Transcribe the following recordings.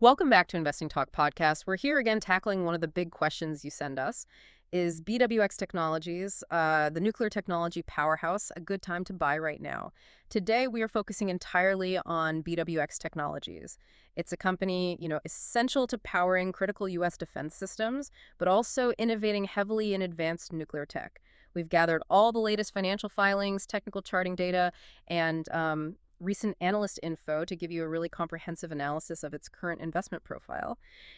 Welcome back to Investing Talk Podcast. We're here again tackling one of the big questions you send us. Is BWX Technologies, the nuclear technology powerhouse, a good time to buy right now? Today, we are focusing entirely on BWX Technologies. It's a company, essential to powering critical U.S. defense systems, but also innovating heavily in advanced nuclear tech. We've gathered all the latest financial filings, technical charting data, and recent analyst info to give you a really comprehensive analysis of its current investment profile.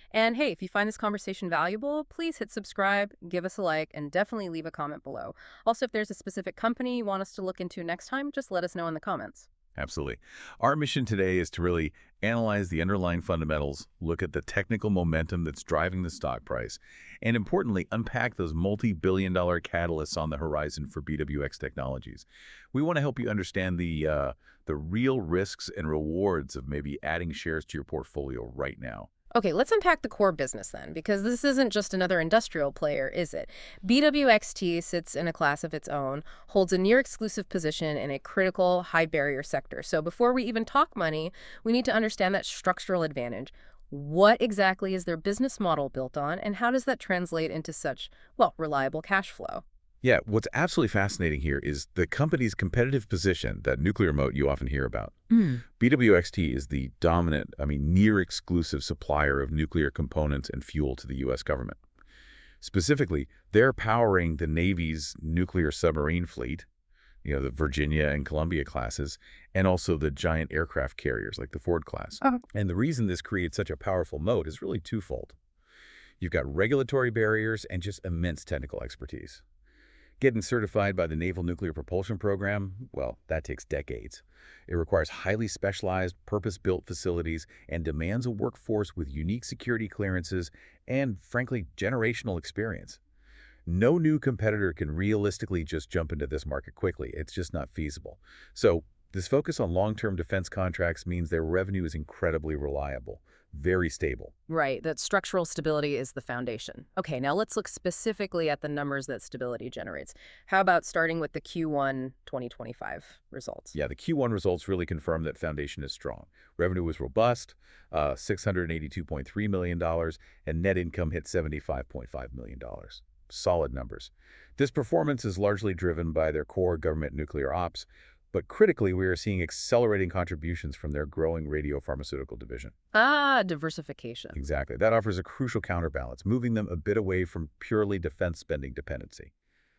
And hey, if you find this conversation valuable, please hit subscribe, give us a like, and definitely leave a comment below. Also, if there's a specific company you want us to look into next time, just let us know in the comments. Absolutely. Our mission today is to really analyze the underlying fundamentals, look at the technical momentum that's driving the stock price, and importantly, unpack those multi-billion-dollar catalysts on the horizon for BWX Technologies. We want to help you understand the real risks and rewards of maybe adding shares to your portfolio right now. Okay, let's unpack the core business then, because this isn't just another industrial player, is it? BWXT sits in a class of its own, holds a near-exclusive position in a critical, high-barrier sector. So before we even talk money, we need to understand that structural advantage. What exactly is their business model built on, and how does that translate into such, reliable cash flow? Yeah, what's absolutely fascinating here is the company's competitive position, that nuclear moat you often hear about. BWXT is the dominant, near-exclusive supplier of nuclear components and fuel to the U.S. government. Specifically, they're powering the Navy's nuclear submarine fleet, the Virginia and Columbia classes, and also the giant aircraft carriers like the Ford class. And the reason this creates such a powerful moat is really twofold. You've got regulatory barriers and just immense technical expertise. Getting certified by the Naval Nuclear Propulsion Program, that takes decades. It requires highly specialized, purpose-built facilities and demands a workforce with unique security clearances and, frankly, generational experience. No new competitor can realistically just jump into this market quickly. It's just not feasible. So this focus on long-term defense contracts means their revenue is incredibly reliable, very stable. Right, that structural stability is the foundation. Okay, now let's look specifically at the numbers that stability generates. How about starting with the Q1 2025 results? Yeah, the Q1 results really confirm that foundation is strong. Revenue was robust, $682.3 million, and net income hit $75.5 million. Solid numbers. This performance is largely driven by their core government nuclear ops, but critically, we are seeing accelerating contributions from their growing radiopharmaceutical division. Diversification. Exactly. That offers a crucial counterbalance, moving them a bit away from purely defense spending dependency.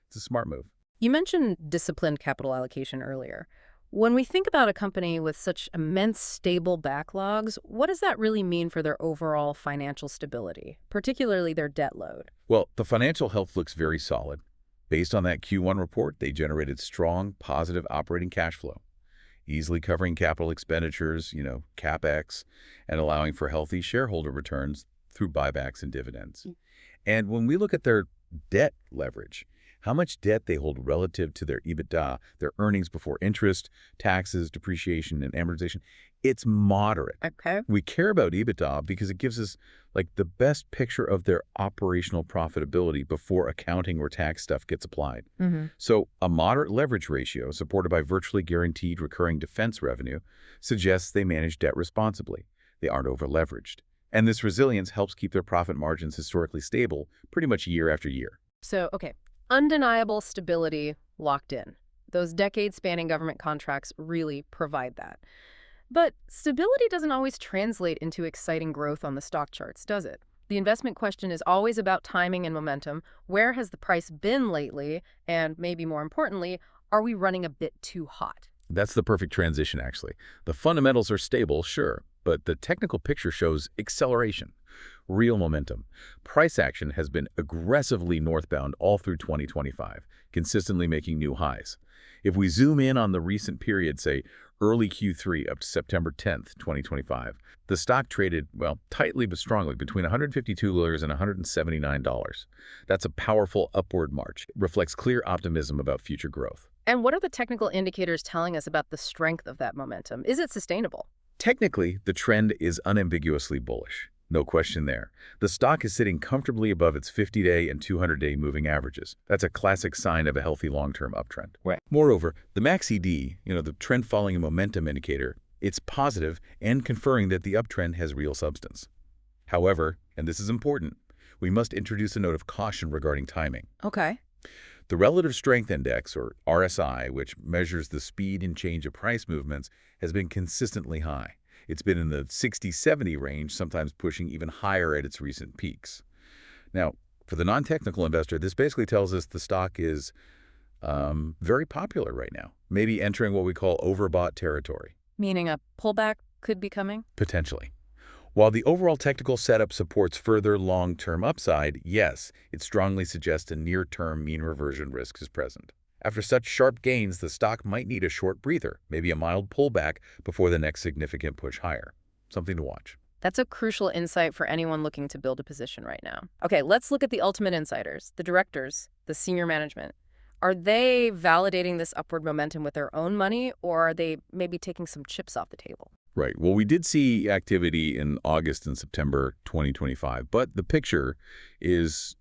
It's a smart move. You mentioned disciplined capital allocation earlier. When we think about a company with such immense stable backlogs, what does that really mean for their overall financial stability, particularly their debt load? Well, the financial health looks very solid. Based on that Q1 report, they generated strong, positive operating cash flow, easily covering capital expenditures, CapEx, and allowing for healthy shareholder returns through buybacks and dividends. And when we look at their debt leverage, how much debt they hold relative to their EBITDA, their earnings before interest, taxes, depreciation, and amortization, it's moderate. Okay. We care about EBITDA because it gives us the best picture of their operational profitability before accounting or tax stuff gets applied. So a moderate leverage ratio supported by virtually guaranteed recurring defense revenue suggests they manage debt responsibly. They aren't over-leveraged. And this resilience helps keep their profit margins historically stable pretty much year after year. So, okay, undeniable stability locked in. Those decade-spanning government contracts really provide that. But stability doesn't always translate into exciting growth on the stock charts, does it? The investment question is always about timing and momentum. Where has the price been lately? And maybe more importantly, are we running a bit too hot? That's the perfect transition, actually. The fundamentals are stable, sure, but the technical picture shows acceleration, real momentum. Price action has been aggressively northbound all through 2025, consistently making new highs. If we zoom in on the recent period, say early Q3 up to September 10th, 2025, the stock traded, tightly but strongly between $152 and $179. That's a powerful upward march. It reflects clear optimism about future growth. And what are the technical indicators telling us about the strength of that momentum? Is it sustainable? Technically, the trend is unambiguously bullish. No question there. The stock is sitting comfortably above its 50-day and 200-day moving averages. That's a classic sign of a healthy long-term uptrend. Right. Moreover, the MACD, the trend following momentum indicator, it's positive and conferring that the uptrend has real substance. However, and this is important, we must introduce a note of caution regarding timing. Okay. The Relative Strength Index, or RSI, which measures the speed and change of price movements, has been consistently high. It's been in the 60-70 range, sometimes pushing even higher at its recent peaks. Now, for the non-technical investor, this basically tells us the stock is very popular right now, maybe entering what we call overbought territory. Meaning a pullback could be coming? Potentially. While the overall technical setup supports further long-term upside, yes, it strongly suggests a near-term mean reversion risk is present. After such sharp gains, the stock might need a short breather, maybe a mild pullback before the next significant push higher. Something to watch. That's a crucial insight for anyone looking to build a position right now. Okay, let's look at the ultimate insiders, the directors, the senior management. Are they validating this upward momentum with their own money, or are they maybe taking some chips off the table? Right. Well, we did see activity in August and September 2025, but the picture is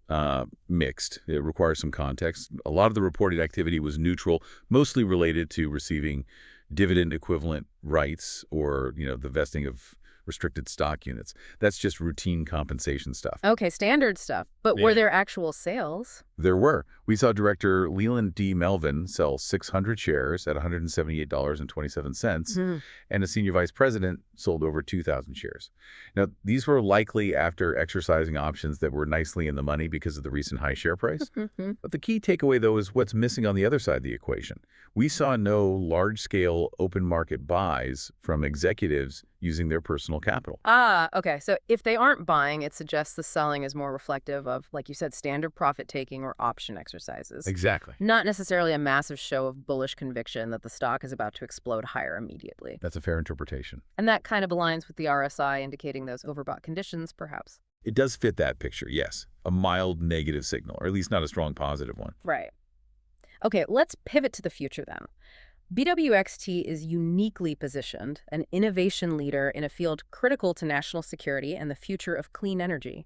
mixed. It requires some context. A lot of the reported activity was neutral, mostly related to receiving dividend equivalent rights or, the vesting of restricted stock units. That's just routine compensation stuff. Okay, standard stuff. But were there actual sales? There were. We saw Director Leland D. Melvin sell 600 shares at $178.27, and a senior vice president sold over 2,000 shares. Now, these were likely after exercising options that were nicely in the money because of the recent high share price. But the key takeaway, though, is what's missing on the other side of the equation. We saw no large-scale open market buys from executives using their personal capital. Okay. So if they aren't buying, it suggests the selling is more reflective of, like you said, standard profit-taking or option exercises. Exactly. Not necessarily a massive show of bullish conviction that the stock is about to explode higher immediately. That's a fair interpretation. And that kind of aligns with the RSI indicating those overbought conditions, perhaps. It does fit that picture, yes. A mild negative signal, or at least not a strong positive one. Right. Okay, let's pivot to the future then. BWXT is uniquely positioned, an innovation leader in a field critical to national security and the future of clean energy.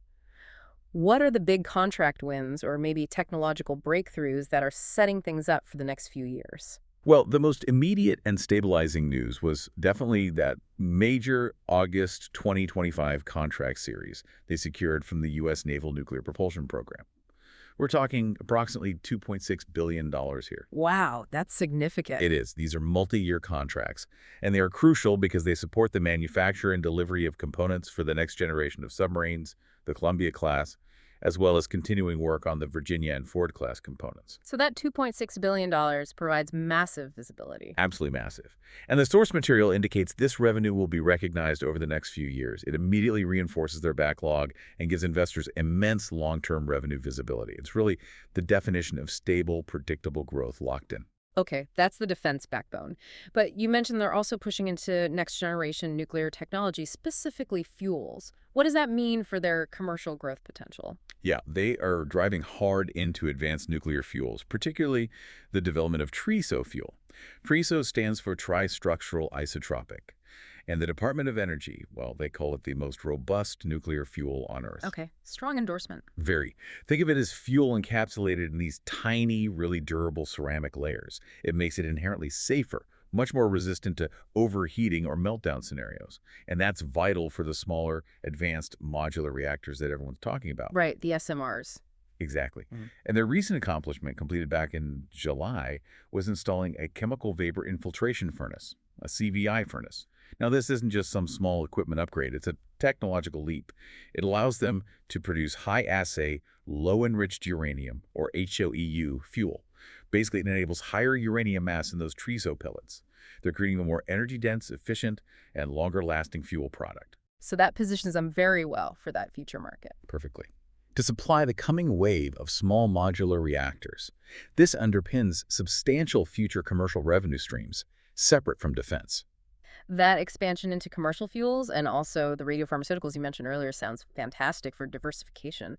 What are the big contract wins or maybe technological breakthroughs that are setting things up for the next few years? Well, the most immediate and stabilizing news was definitely that major August 2025 contract series they secured from the U.S. Naval Nuclear Propulsion Program. We're talking approximately $2.6 billion here. Wow, that's significant. It is. These are multi-year contracts, and they are crucial because they support the manufacture and delivery of components for the next generation of submarines, the Columbia-class, as well as continuing work on the Virginia and Ford-class components. So that $2.6 billion provides massive visibility. Absolutely massive. And the source material indicates this revenue will be recognized over the next few years. It immediately reinforces their backlog and gives investors immense long-term revenue visibility. It's really the definition of stable, predictable growth locked in. Okay, that's the defense backbone. But you mentioned they're also pushing into next-generation nuclear technology, specifically fuels. What does that mean for their commercial growth potential? Yeah, they are driving hard into advanced nuclear fuels, particularly the development of TRISO fuel. TRISO stands for tristructural isotropic. And the Department of Energy, well, they call it the most robust nuclear fuel on Earth. Okay, strong endorsement. Very. Think of it as fuel encapsulated in these tiny, really durable ceramic layers. It makes it inherently safer, much more resistant to overheating or meltdown scenarios. And that's vital for the smaller, advanced modular reactors that everyone's talking about. Right, the SMRs. Exactly. And their recent accomplishment, completed back in July, was installing a chemical vapor infiltration furnace, a CVI furnace. Now, this isn't just some small equipment upgrade. It's a technological leap. It allows them to produce high-assay, low-enriched uranium, or HOEU, fuel. Basically, it enables higher uranium mass in those TRISO pellets. They're creating a more energy-dense, efficient, and longer-lasting fuel product. So that positions them very well for that future market. Perfectly. To supply the coming wave of small modular reactors, this underpins substantial future commercial revenue streams, separate from defense. That expansion into commercial fuels and also the radiopharmaceuticals you mentioned earlier sounds fantastic for diversification.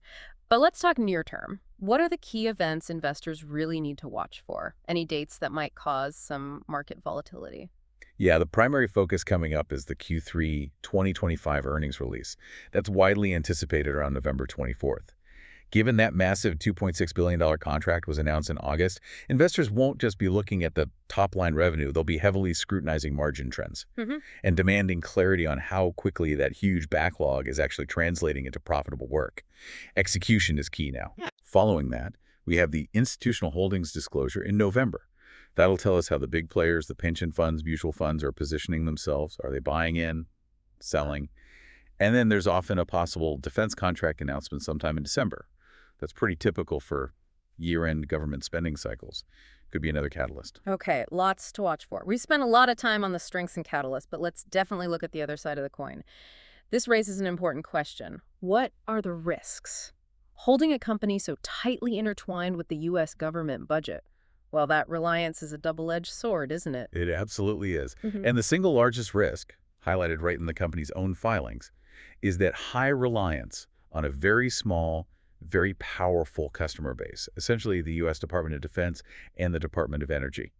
But let's talk near term. What are the key events investors really need to watch for? Any dates that might cause some market volatility? Yeah, the primary focus coming up is the Q3 2025 earnings release. That's widely anticipated around November 24th. Given that massive $2.6 billion contract was announced in August, investors won't just be looking at the top-line revenue, they'll be heavily scrutinizing margin trends and demanding clarity on how quickly that huge backlog is actually translating into profitable work. Execution is key now. Following that, we have the institutional holdings disclosure in November. That'll tell us how the big players, the pension funds, mutual funds, are positioning themselves. Are they buying in, selling? And then there's often a possible defense contract announcement sometime in December. That's pretty typical for year-end government spending cycles. Could be another catalyst. Okay, lots to watch for. We spent a lot of time on the strengths and catalysts, but let's definitely look at the other side of the coin. This raises an important question. What are the risks? Holding a company so tightly intertwined with the U.S. government budget, well, that reliance is a double-edged sword, isn't it? It absolutely is. And the single largest risk, highlighted right in the company's own filings, is that high reliance on a very small, very powerful customer base, essentially the U.S. Department of Defense and the Department of Energy.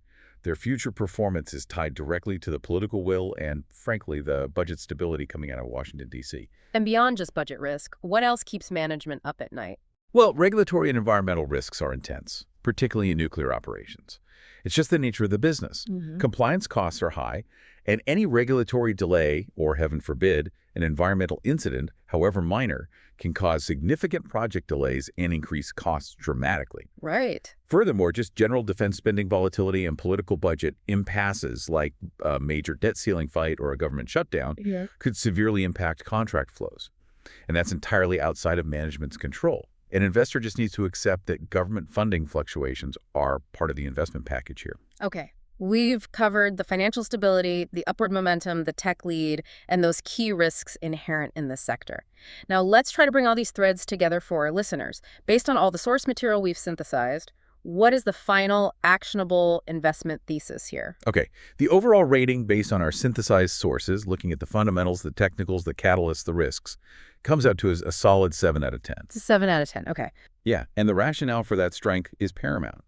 Their future performance is tied directly to the political will and, frankly, the budget stability coming out of Washington, D.C. And beyond just budget risk, what else keeps management up at night? Well, regulatory and environmental risks are intense, particularly in nuclear operations. It's just the nature of the business. Compliance costs are high, and any regulatory delay, or heaven forbid, an environmental incident, however minor, can cause significant project delays and increase costs dramatically. Right. Furthermore, just general defense spending volatility and political budget impasses like a major debt ceiling fight or a government shutdown could severely impact contract flows. And that's entirely outside of management's control. An investor just needs to accept that government funding fluctuations are part of the investment package here. Okay. We've covered the financial stability, the upward momentum, the tech lead, and those key risks inherent in this sector. Now, let's try to bring all these threads together for our listeners. Based on all the source material we've synthesized, what is the final actionable investment thesis here? Okay, the overall rating based on our synthesized sources, looking at the fundamentals, the technicals, the catalysts, the risks, comes out to a solid 7 out of 10. It's a 7 out of 10, okay. Yeah, and the rationale for that strength is paramount.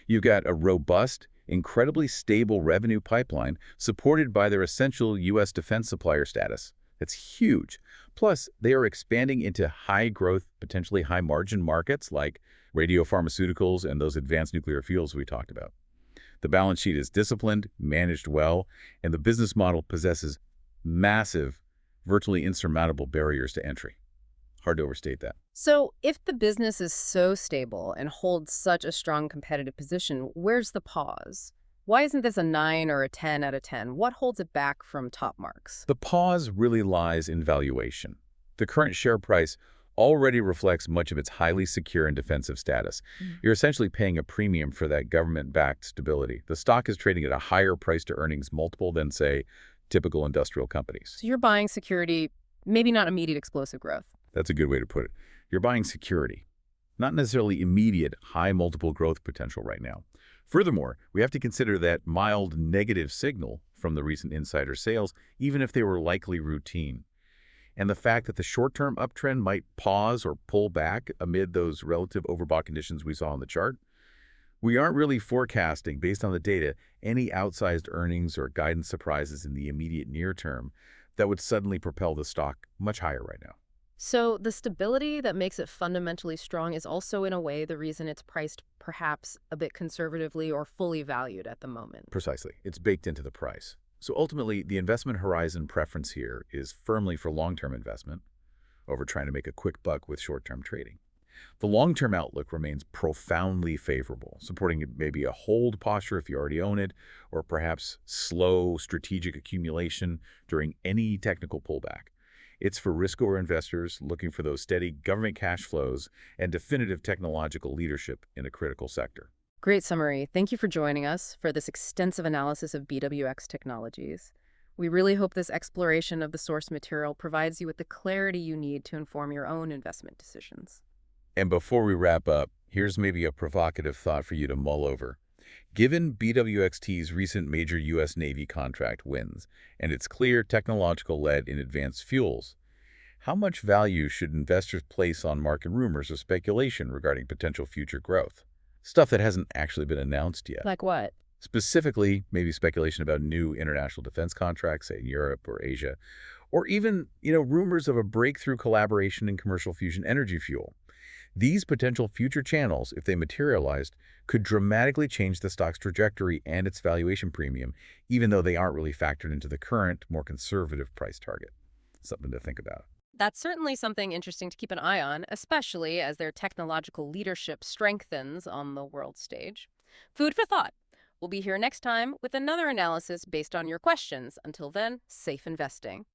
You've got a robust, incredibly stable revenue pipeline supported by their essential U.S. defense supplier status. That's huge. Plus, they are expanding into high-growth, potentially high-margin markets like radiopharmaceuticals and those advanced nuclear fuels we talked about. The balance sheet is disciplined, managed well, and the business model possesses massive, virtually insurmountable barriers to entry. Hard to overstate that. So if the business is so stable and holds such a strong competitive position, where's the pause? Why isn't this a 9 or a 10 out of 10? What holds it back from top marks? The pause really lies in valuation. The current share price already reflects much of its highly secure and defensive status. You're essentially paying a premium for that government-backed stability. The stock is trading at a higher price-to-earnings multiple than, say, typical industrial companies. So you're buying security, maybe not immediate explosive growth. That's a good way to put it. You're buying security, not necessarily immediate high multiple growth potential right now. Furthermore, we have to consider that mild negative signal from the recent insider sales, even if they were likely routine. And the fact that the short-term uptrend might pause or pull back amid those relative overbought conditions we saw on the chart. We aren't really forecasting, based on the data, any outsized earnings or guidance surprises in the immediate near term that would suddenly propel the stock much higher right now. So the stability that makes it fundamentally strong is also, in a way, the reason it's priced perhaps a bit conservatively or fully valued at the moment. Precisely. It's baked into the price. So ultimately, the investment horizon preference here is firmly for long-term investment over trying to make a quick buck with short-term trading. The long-term outlook remains profoundly favorable, supporting maybe a hold posture if you already own it, or perhaps slow strategic accumulation during any technical pullback. It's for risk-averse investors looking for those steady government cash flows and definitive technological leadership in a critical sector. Great summary. Thank you for joining us for this extensive analysis of BWX technologies. We really hope this exploration of the source material provides you with the clarity you need to inform your own investment decisions. And before we wrap up, here's maybe a provocative thought for you to mull over. Given BWXT's recent major U.S. Navy contract wins and its clear technological lead in advanced fuels, how much value should investors place on market rumors or speculation regarding potential future growth? Stuff that hasn't actually been announced yet. Like what? Specifically, maybe speculation about new international defense contracts, say in Europe or Asia, or even, rumors of a breakthrough collaboration in commercial fusion energy fuel. These potential future channels, if they materialized, could dramatically change the stock's trajectory and its valuation premium, even though they aren't really factored into the current, more conservative price target. Something to think about. That's certainly something interesting to keep an eye on, especially as their technological leadership strengthens on the world stage. Food for thought. We'll be here next time with another analysis based on your questions. Until then, safe investing.